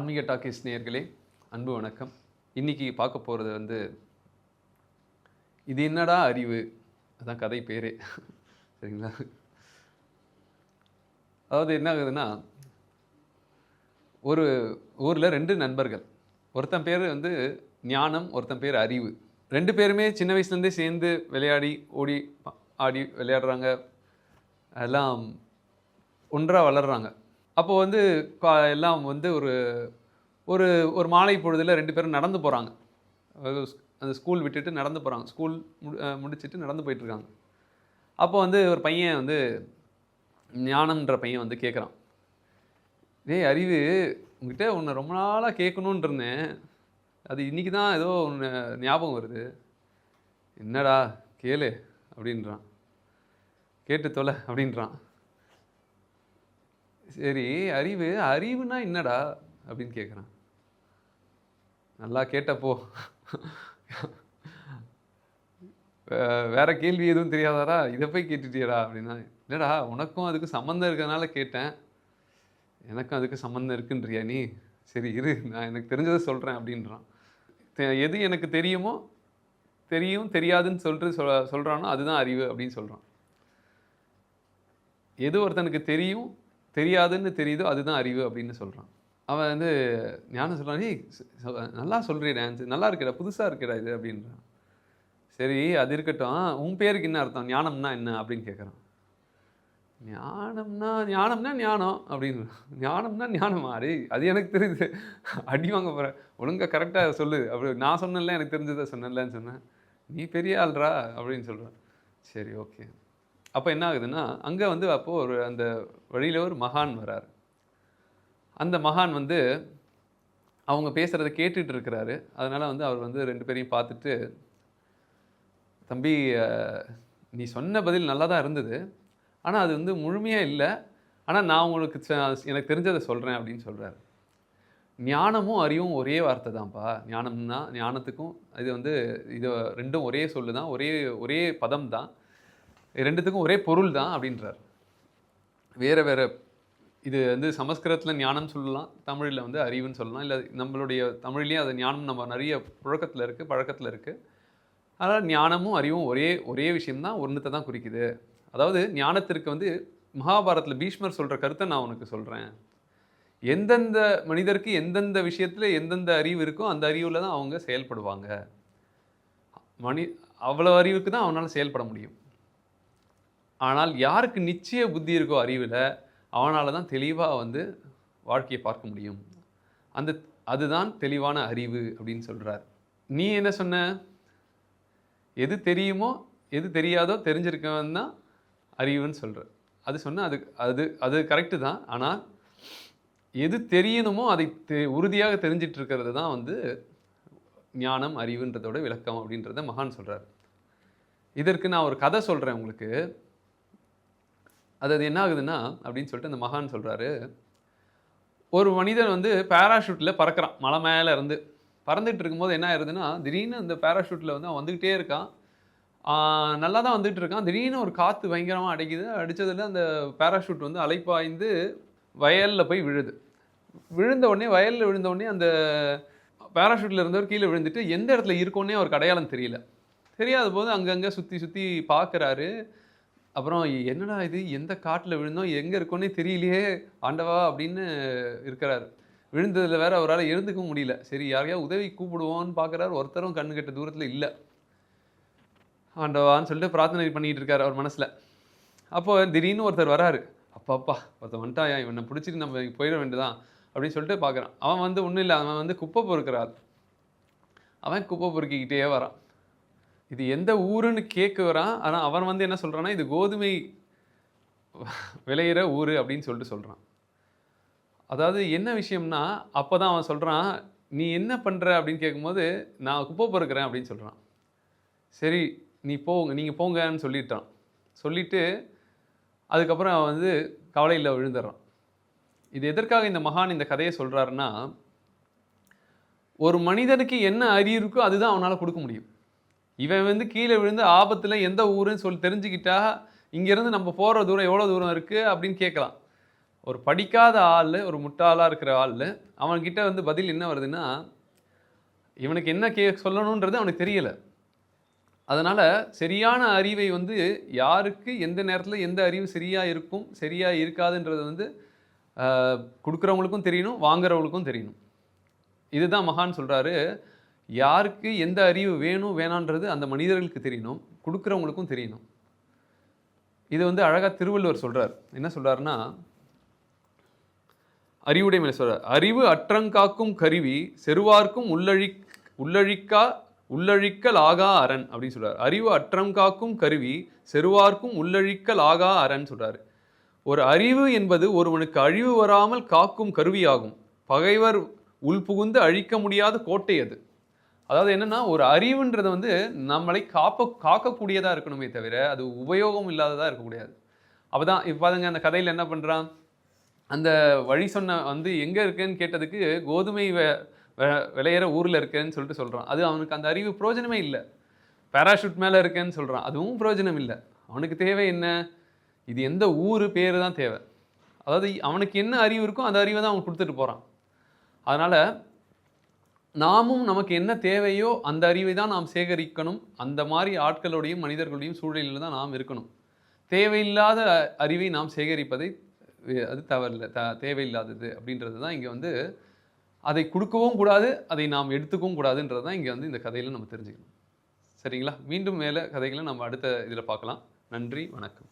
ஆன்மீக டாக்கீஸ் நேயர்களே, அன்பு வணக்கம். இன்னைக்கு பார்க்க போறது இது என்னடா அறிவு? அதான் கதை பேரே. சரிங்களா? அதாவது என்ன ஆகுதுன்னா, ஒரு ஊர்ல 2 நண்பர்கள். ஒருத்தன் பேரு ஞானம், ஒருத்தன் பேரு அறிவு. 2 பேருமே சின்ன வயசுலேருந்தே சேர்ந்து விளையாடி, ஓடி, ஆடி விளையாடுறாங்க. எல்லாம் ஒன்றா வளர்றாங்க. அப்போ எல்லாம் ஒரு ஒரு ஒரு மாலை பொழுதில 2 பேரும் நடந்து போறாங்க. அது அந்த ஸ்கூல் விட்டுட்டு நடந்து போறாங்க. ஸ்கூல் முடிச்சுட்டு நடந்து போயிட்டுருக்காங்க. அப்போ ஒரு பையன் ஞானம்ன்ற பையன் கேட்குறான். "டேய் அறிவு, உன்கிட்ட உன்ன ரொம்ப நாளா கேட்கணும்னு இருந்தேன். அது இன்னைக்கு தான் ஏதோ ஒண்ணு ஞாபகம் வருது." "என்னடா கேளு" அப்படின்றான். "கேட்டு தொல" அப்படின்றான். சரி, அறிவு, அறிவுனா என்னடா? அப்படின்னு கேட்குறான். நல்லா கேட்டப்போ வேற கேள்வி எதுவும் தெரியாதாடா? இத போய் கேட்டுட்டியேடா அப்படின்னா, இல்லடா உனக்கும் அதுக்கும் சம்மந்தம் இருக்கிறதுனால கேட்டேன். எனக்கும் அதுக்கு சம்மந்தம் இருக்குன்றியா நீ? சரி இரு, நான் எனக்கு தெரிஞ்சத சொல்றேன் அப்படின்றான். எது எனக்கு தெரியுமோ, தெரியும், தெரியாதுன்னு சொல்றானோ அதுதான் அறிவு அப்படின்னு சொல்றான். எது ஒருத்தனுக்கு தெரியும், தெரியாதுன்னு தெரியுதோ அதுதான் அறிவு அப்படின்னு சொல்றான். அவன் ஞானம் சொல்றான், "ஏய் நல்லா சொல்றியேடா, நல்லா இருக்கேடா, புதுசா இருக்கேடா இது" அப்படின்றான். சரி அது இருக்கட்டும், உன் பேருக்கு என்ன அர்த்தம்? ஞானம்னா என்ன? அப்படின்னு கேட்குறான். ஞானம்னா ஞானம்னா ஞானம் அப்படின்றான். ஞானம்னா ஞானமா? டேய் அது எனக்கு தெரியுது. அடி வாங்க போறேன். ஒழுங்கா கரெக்ட்டா சொல்லு. அப்படி நான் சொன்னேன்ல, எனக்கு தெரிஞ்சத சொன்னேன்லன்னு சொன்னேன். நீ பெரிய ஆள்றா அப்படின்னு சொல்றான். சரி ஓகே. அப்ப என்ன ஆகுதுன்னா, அங்க அப்போ அந்த வழியில ஒரு மகான் வராரு. அந்த மகான் அவங்க பேசுறத கேட்டுட்டு இருக்கிறாரு. அதனால அவர் 2 பேரையும் பார்த்துட்டு, "தம்பி, நீ சொன்ன பதில் நல்லா தான் இருந்தது. ஆனா அது முழுமையா இல்ல. ஆனா நான் உங்களுக்கு எனக்கு தெரிஞ்சத சொல்றேன்" அப்படின்னு சொல்றாரு. ஞானமும், அறிவும் ஒரே வார்த்தை தான்ப்பா. ஞானம்னா ஞானத்துக்கும் இது 2ம் ஒரே சொல்லு தான். ஒரே ஒரே பதம் தான். 2த்துக்கும் ஒரே பொருள் தான் அப்படின்றார். வேற வேற இது சமஸ்கிருதத்தில ஞானம் சொல்லலாம். தமிழ்ல அறிவுன்னு சொல்லலாம். இல்ல நம்மளுடைய தமிழ்லயும் அது ஞானம் நம்ம நெறைய புழக்கத்தில இருக்கு, பழக்கத்தில இருக்கு. அதனால ஞானமும், அறிவும் ஒரே ஒரே விஷயம் தான். ஒண்ணுத்த தான் குறிக்குது. அதாவது ஞானத்திற்கு மகாபாரதத்தில பீஷ்மர் சொல்ற கருத்த நான் உனக்கு சொல்றேன். எந்தெந்த மனிதருக்கு எந்தெந்த விஷயத்தில எந்தெந்த அறிவு இருக்கோ, அந்த அறிவுல தான் அவங்க செயல்படுவாங்க. மனி அவ்வளவு அறிவுக்கு தான் அவனால செயல்பட முடியும். ஆனால் யாருக்கு நிச்சய புத்தி இருக்கோ அறிவுல, அவனால தான் தெளிவா வாழ்க்கைய பார்க்க முடியும். அந்த அதுதான் தெளிவான அறிவு அப்படின்னு சொல்றார். நீ என்ன சொன்ன? எது தெரியுமோ, எது தெரியாதோ தெரிஞ்சிருக்கவன் தான் அறிவுன்னு சொல்ற. அது சொன்னா அது அது அது கரெக்ட்டு தான். ஆனா, எது தெரியணுமோ அதை உறுதியாக தெரிஞ்சிட்டு இருக்கிறது தான் ஞானம், அறிவுன்றதோட விளக்கம் அப்படின்றத மகான் சொல்றார். இதற்கு நான் ஒரு கதை சொல்றேன் உங்களுக்கு. அது என்ன ஆகுதுன்னா, அப்படின்னு சொல்லிட்டு அந்த மகான் சொல்றாரு. ஒரு மனிதன் பாராசூட்ல பறக்கிறான். மலை மேல இருந்து. பறந்துட்டு இருக்கும்போது என்ன ஆயிருதுன்னா, திடீர்னு அந்த பாராசூட்ல அவன் வந்துகிட்டே இருக்கான். நல்லா தான் வந்துட்டு இருக்கான். திடீர்னு ஒரு காத்து பயங்கரமா அடிக்குது. அடிச்சதுல அந்த பாராசூட் அலைப்பாய்ந்து வயல்ல போய் விழுது. விழுந்த உடனே வயல்ல விழுந்த உடனே அந்த பாராசூட்ல இருந்தவர் கீழ விழுந்துட்டு எந்த இடத்துல இருக்கோன்னே அவருக்கு அடையாளம் தெரியல. தெரியாத போது அங்கங்க சுத்தி சுத்தி பார்க்குறாரு. அப்புறம் "என்னடா இது? எந்த காட்டுல விழுந்தோம்? எங்க இருக்கோன்னே தெரியலையே ஆண்டவா!" அப்படின்னு இருக்கிறாரு. விழுந்ததுல வேற அவரால எழுந்துக்கவும் முடியல. சரி யாரையாவது உதவிக்கு கூப்பிடுவோம்ன்னு பார்க்குறாரு. ஒருத்தரும் கண்ணு கெட்ட தூரத்துல இல்ல. ஆண்டவான்னு சொல்லிட்டு பிரார்த்தனை பண்ணிட்டு இருக்காரு அவர் மனசுல. அப்போ திடீர்னு ஒருத்தர் வராரு. "அப்பப்பா! ஒருத்தன் வந்துட்டான்யா, இவன புடிச்சிட்டு நம்ம போயிட வேண்டியதுதான்" அப்படின்னு சொல்லிட்டு பார்க்குறான். அவன் ஒண்ணும் இல்ல. அவன் குப்பை பொறுக்குற ஆள். அவன் குப்பை பொறுக்கிக்கிட்டே வரான். இது எந்த ஊருன்னு கேட்க வரான். ஆனா அவன் என்ன சொல்றான்னா, "இது கோதுமை விளையிற ஊரு" அப்படின்னு சொல்லிட்டு சொல்றான். அதாவது என்ன விஷயம்னா, அப்பதான் அவன் சொல்றான், "நீ என்ன பண்ற?" அப்படின்னு கேட்கும்போது, "நான் குப்பை பொறுக்குறேன்" அப்படின்னு சொல்றான். சரி நீங்க போங்கன்னு சொல்லிட்டான். சொல்லிட்டு அதுக்கப்புறம் அவன் கவலையில விழுந்துர்றான். இது எதற்காக இந்த மகான் இந்த கதைய சொல்றாருன்னா, ஒரு மனிதனுக்கு என்ன அறிவு இருக்கோ அதுதான் அவனால குடுக்க முடியும். இவன் கீழ விழுந்து ஆபத்துல எந்த ஊருன்னு தெரிஞ்சுக்கிட்டா, இங்கேருந்து நம்ம போற தூரம் எவ்வளோ தூரம் இருக்கு அப்படின்னு கேட்கலாம். ஒரு படிக்காத ஆள், ஒரு முட்டாளா இருக்கிற ஆள், அவன்கிட்ட வந்து பதில் என்ன வருதுன்னா, இவனுக்கு என்ன சொல்லணுன்றது அவனுக்கு தெரியல. அதனால சரியான அறிவை வந்து யாருக்கு எந்த நேரத்தில எந்த அறிவு சரியா இருக்கும், சரியா இருக்காதுன்றது வந்து குடுக்குறவங்களுக்கும் தெரியணும், வாங்குறவங்களுக்கும் தெரியணும். இதுதான் மகான் சொல்றாரு. யாருக்கு எந்த அறிவு வேணும், வேணான்றது அந்த மனிதர்களுக்கு தெரியணும். குடுக்குறவங்களுக்கும் தெரியணும். இது வந்து அழகா திருவள்ளுவர் சொல்றார். என்ன சொல்றாருன்னா, அறிவுடைமையில சொல்றார். "அறிவு அற்றங்காக்கும் கருவி செறுவார்க்கும் உள்ளழிக்கா உள்ளழிக்கலாகா அரண்" அப்படின்னு சொல்றாரு. அறிவு அற்றங்காக்கும் கருவி செறுவார்க்கும் உள்ளழிக்கலாகா அரண் சொல்றாரு. ஒரு அறிவு என்பது ஒருவனுக்கு அழிவு வராமல் காக்கும் கருவியாகும். பகைவர் உள்புகுந்து அழிக்க முடியாத கோட்டை அது. அதாவது என்னன்னா, ஒரு அறிவுன்றது வந்து நம்மளை காக்கக்கூடியதா இருக்கணுமே தவிர, அது உபயோகம் இல்லாததா இருக்கக்கூடாது. அப்பதான் இப்ப பாருங்க அந்த கதையில என்ன பண்றான்? அந்த வழி சொன்ன வந்து எங்க இருக்குன்னு கேட்டதுக்கு, கோதுமை வெ விளையிற ஊர்ல இருக்கேன்னு சொல்லிட்டு சொல்றான். அது அவனுக்கு அந்த அறிவு பிரயோஜனமே இல்ல. பாராசூட் மேல இருக்கேன்னு சொல்றான். அதுவும் பிரயோஜனம் இல்ல. அவனுக்கு தேவை என்ன? இது எந்த ஊரு பேரு தான் தேவை. அதாவது அவனுக்கு என்ன அறிவு இருக்கோ, அந்த அறிவ தான் அவன் குடுத்துட்டு போறான். அதனால நாமும் நமக்கு என்ன தேவையோ அந்த அறிவை தான் நாம் சேகரிக்கணும். அந்த மாரி ஆட்களோடையும், மனிதர்களுடையும் சூழலில தான் நாம் இருக்கணும். தேவையில்லாத அறிவை நாம் சேகரிப்பதை அது தவறில்ல. தேவையில்லாதது அப்படின்றது தான் இங்க வந்து அதை குடுக்கவும் கூடாது, அதை நாம் எடுத்துக்கவும் கூடாதுன்றது தான் இங்க வந்து இந்த கதையில நம்ம தெரிஞ்சுக்கணும். சரிங்களா? மீண்டும் மேல கதைகள நம்ம அடுத்த இதில பார்க்கலாம். நன்றி, வணக்கம்.